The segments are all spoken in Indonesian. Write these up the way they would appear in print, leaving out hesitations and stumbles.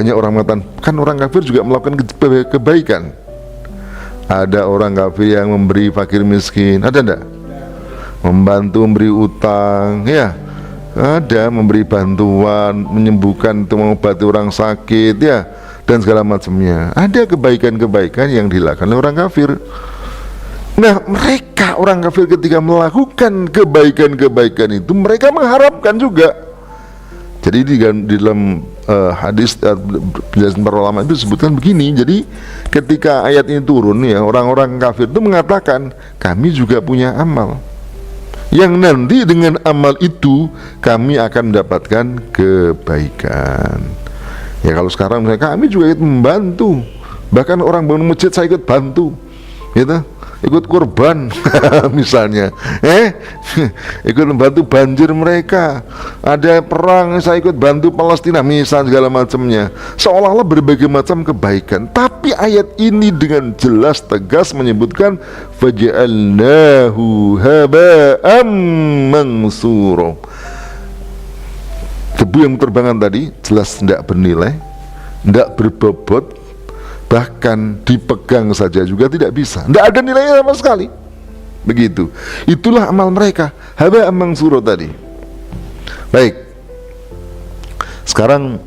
Banyak orang mengatakan, kan orang kafir juga melakukan kebaikan. Ada orang kafir yang memberi fakir miskin, ada enggak? Membantu, memberi utang, ya. Ada, memberi bantuan, menyembuhkan, itu mengobati orang sakit, ya, dan segala macamnya. Ada kebaikan-kebaikan yang dilakukan oleh orang kafir. Nah, mereka orang kafir ketika melakukan kebaikan-kebaikan itu, mereka mengharapkan juga. Jadi di dalam hadis penjelasan para ulama itu disebutkan begini. Jadi ketika ayat ini turun, ya, orang-orang kafir itu mengatakan, kami juga punya amal yang nanti dengan amal itu kami akan mendapatkan kebaikan. Ya, kalau sekarang misalnya kami juga ikut membantu, bahkan orang bangun masjid saya ikut bantu, gitu, ikut kurban misalnya, ikut membantu banjir mereka, ada perang saya ikut bantu Palestina misal, segala macamnya, seolah-olah berbagai macam kebaikan. Tapi ayat ini dengan jelas tegas menyebutkan faja'alnahu haba'am mansura. Debu yang terbangan tadi jelas tidak bernilai, tidak berbobot, bahkan dipegang saja juga tidak bisa, tidak ada nilainya sama sekali. Begitu, itulah amal mereka, haba'am mansura tadi. Baik, sekarang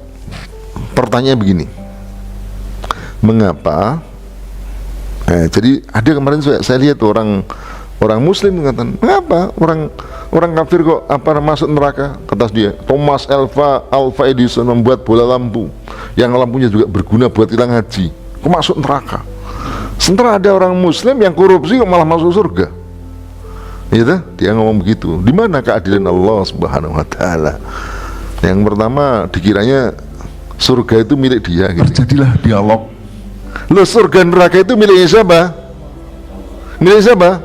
pertanyaan begini, mengapa? Jadi ada kemarin saya lihat orang Muslim mengatakan, mengapa orang kafir kok masuk neraka? Kata dia, Thomas Alva Edison membuat bola lampu yang lampunya juga berguna buat kita ngaji, kok masuk neraka? Sementara ada orang Muslim yang korupsi kok malah masuk surga. Gitu? Dia ngomong begitu. Di mana keadilan Allah Subhanahu Wa Taala? Yang pertama, dikiranya surga itu milik dia. Gitu. Terjadilah dialog. Loh, surga neraka itu miliknya siapa? Milik siapa?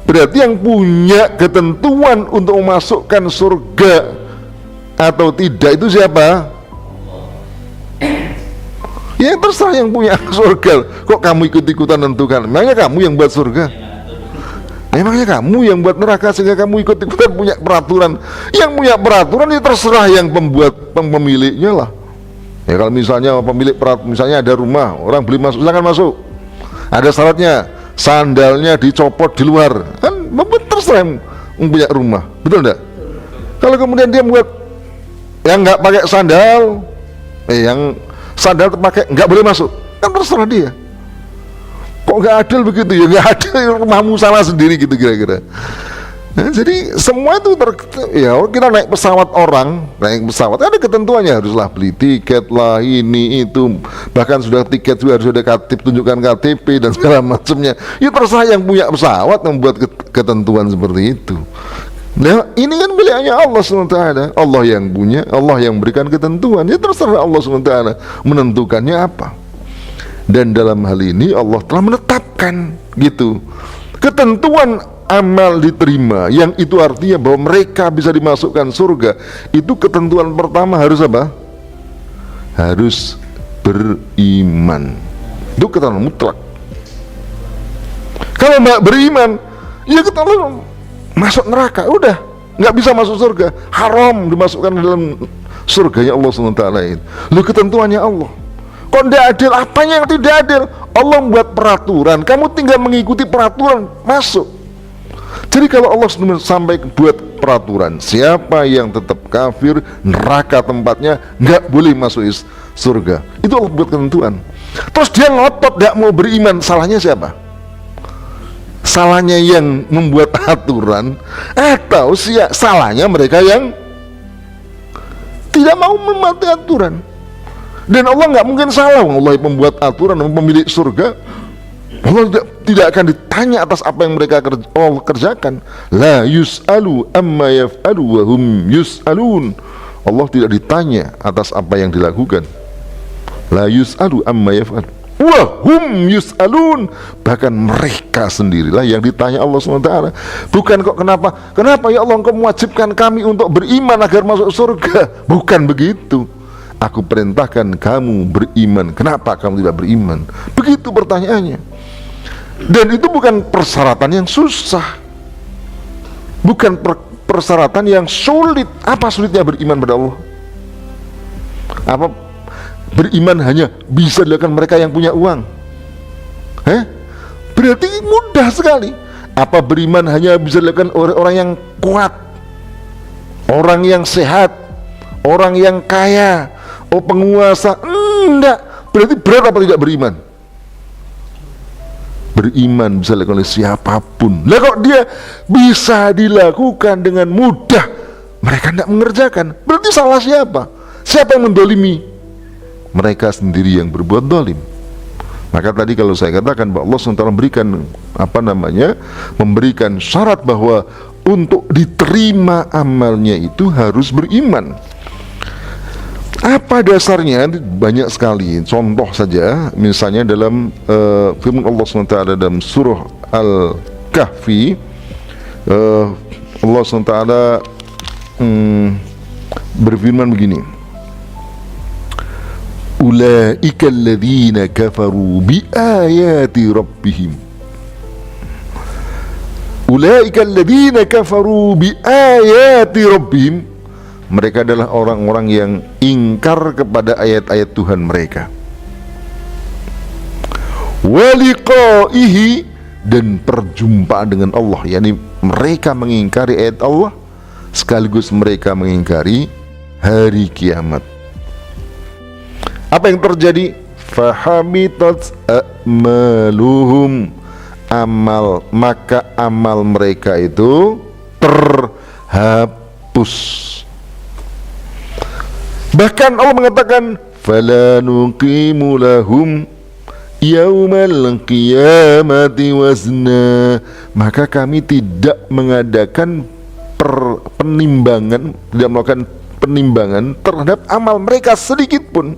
Berarti yang punya ketentuan untuk memasukkan surga atau tidak itu siapa? Ya terserah yang punya surga. Kok kamu ikut-ikutan menentukan? Memangnya kamu yang buat surga? Memangnya kamu yang buat neraka sehingga kamu ikut-ikutan punya peraturan? Yang punya peraturan itu terserah yang pemiliknya lah. Ya kalau misalnya pemilik misalnya ada rumah, orang beli masuk, silakan masuk. Ada syaratnya, sandalnya dicopot di luar. Kan terserah yang punya rumah. Betul enggak? Kalau kemudian dia buat yang nggak pakai sandal, yang sandal terpakai nggak boleh masuk, kan terserah dia. Kok nggak adil begitu? Ya nggak adil, rumahmu salah sendiri gitu kira-kira. Nah, jadi semua itu ya kita naik pesawat, naik pesawat ada ketentuannya, haruslah beli tiket lah, ini itu, bahkan sudah tiket juga harus ada KTP, tunjukkan KTP dan segala macamnya. Ya terserah yang punya pesawat membuat ketentuan seperti itu. Nah ini kan miliknya Allah SWT, Allah yang punya, Allah yang berikan ketentuan, ya terserah Allah SWT menentukannya apa. Dan dalam hal ini Allah telah menetapkan gitu ketentuan amal diterima, yang itu artinya bahwa mereka bisa dimasukkan surga. Itu ketentuan pertama harus apa? Harus beriman. Itu ketentuan mutlak. Kalau nggak beriman, ya kita masuk neraka, udah nggak bisa masuk surga, haram dimasukkan dalam surganya Allah SWT. Lu ketentuannya Allah. Kok tidak adil? Apanya yang tidak adil? Allah membuat peraturan, kamu tinggal mengikuti peraturan, masuk. Jadi kalau Allah sampai buat peraturan, siapa yang tetap kafir, neraka tempatnya, nggak boleh masuk surga. Itu Allah buat ketentuan. Terus dia ngotot nggak mau beriman, salahnya siapa? Salahnya yang membuat aturan, atau salahnya mereka yang tidak mau mematuhi aturan? Dan Allah nggak mungkin salah, Allah membuat aturan, pemilik surga. Allah tidak akan ditanya atas apa yang mereka kerjakan. La yus'alu amma yaf'alu wa hum yus'alun. Allah tidak ditanya atas apa yang dilakukan. La yus'alu amma yaf'alu wa hum yus'alun. Bahkan mereka sendirilah yang ditanya Allah SWT. Bukan kok kenapa ya Allah engkau mewajibkan kami untuk beriman agar masuk surga. Bukan begitu. Aku perintahkan kamu beriman, kenapa kamu tidak beriman? Begitu pertanyaannya. Dan itu bukan persyaratan yang susah, bukan persyaratan yang sulit. Apa sulitnya beriman pada Allah? Apa beriman hanya bisa dilakukan mereka yang punya uang? Berarti mudah sekali. Apa beriman hanya bisa dilakukan oleh orang yang kuat, orang yang sehat, orang yang kaya, penguasa? Enggak. Berarti berat apa tidak beriman? Beriman bisa dilakukan oleh siapapun. Lah kok dia bisa dilakukan dengan mudah, mereka tidak mengerjakan? Berarti salah siapa? Siapa yang mendolimi? Mereka sendiri yang berbuat dolim. Maka tadi kalau saya katakan bahwa Allah SWT memberikan memberikan syarat bahwa untuk diterima amalnya itu harus beriman. Apa dasarnya? Banyak sekali. Contoh saja, misalnya dalam firman Allah SWT dalam surah Al-Kahfi, Allah SWT berfirman begini: ulaika alladzina kafaru biayati rabbihim. Ulaika alladzina kafaru biayati rabbihim. Mereka adalah orang-orang yang ingkar kepada ayat-ayat Tuhan mereka. Wa liqaihi, dan perjumpaan dengan Allah, yakni mereka mengingkari ayat Allah sekaligus mereka mengingkari hari kiamat. Apa yang terjadi? Fahamitat a'maluhum, maka amal mereka itu terhapus. Bahkan Allah mengatakan fala nuqimu lahum yaumal qiyamati wazna, maka kami tidak mengadakan penimbangan, tidak melakukan penimbangan terhadap amal mereka sedikit pun.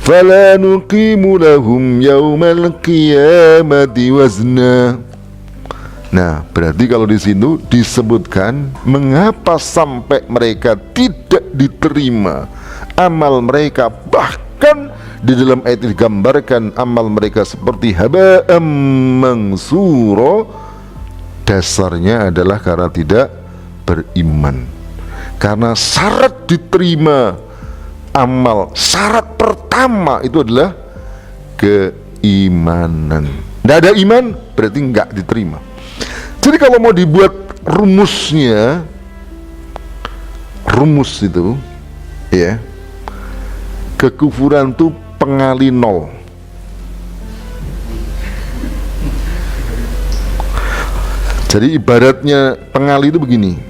Fala nuqimu lahum yaumal qiyamati wazna. Nah, berarti kalau di sini disebutkan mengapa sampai mereka tidak diterima amal mereka, bahkan di dalam ayat ini digambarkan amal mereka seperti haba'am mansuro. Dasarnya adalah karena tidak beriman. Karena syarat diterima amal, syarat pertama itu adalah keimanan. Tidak ada iman berarti nggak diterima. Jadi kalau mau dibuat rumusnya, rumus itu ya, kekufuran itu pengali nol. Jadi ibaratnya pengali itu begini.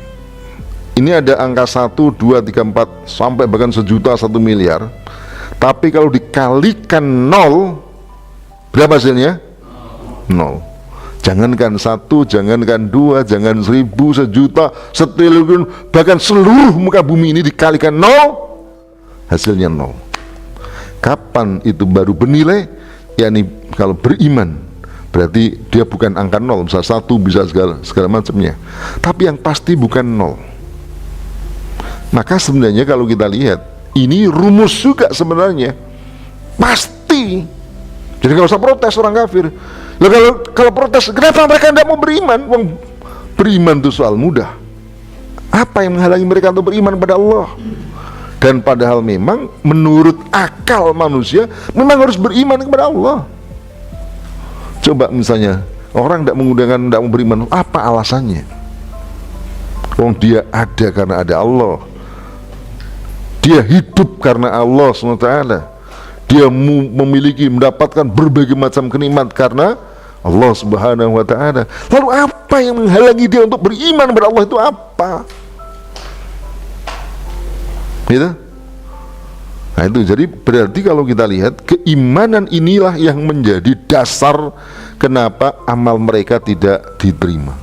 Ini ada angka 1, 2, 3, 4 sampai bahkan 1 juta, 1 miliar. Tapi kalau dikalikan nol, berapa hasilnya? Nol. Jangankan 1, jangankan 2, jangan 1000, 1 juta, 1 triliun, bahkan seluruh muka bumi ini dikalikan nol, hasilnya nol. Kapan itu baru bernilai? yakni kalau beriman berarti dia bukan angka nol, bisa 1, bisa segala macamnya, tapi yang pasti bukan nol. Maka sebenarnya kalau kita lihat ini rumus juga sebenarnya pasti. Jadi kalau usah protes orang kafir. Nah, kalau protes, kenapa mereka tidak mau beriman? Beriman itu soal mudah. Apa yang menghalangi mereka untuk beriman pada Allah? Dan padahal memang menurut akal manusia memang harus beriman kepada Allah. Coba misalnya orang tidak menggunakan, tidak mau beriman, apa alasannya? Dia ada karena ada Allah. Dia hidup karena Allah SWT. Dia memiliki, mendapatkan berbagai macam kenikmat karena Allah Subhanahu wa Ta'ala. Lalu apa yang menghalangi dia untuk beriman kepada Allah itu apa? Gitu? Nah itu, jadi berarti kalau kita lihat keimanan inilah yang menjadi dasar kenapa amal mereka tidak diterima.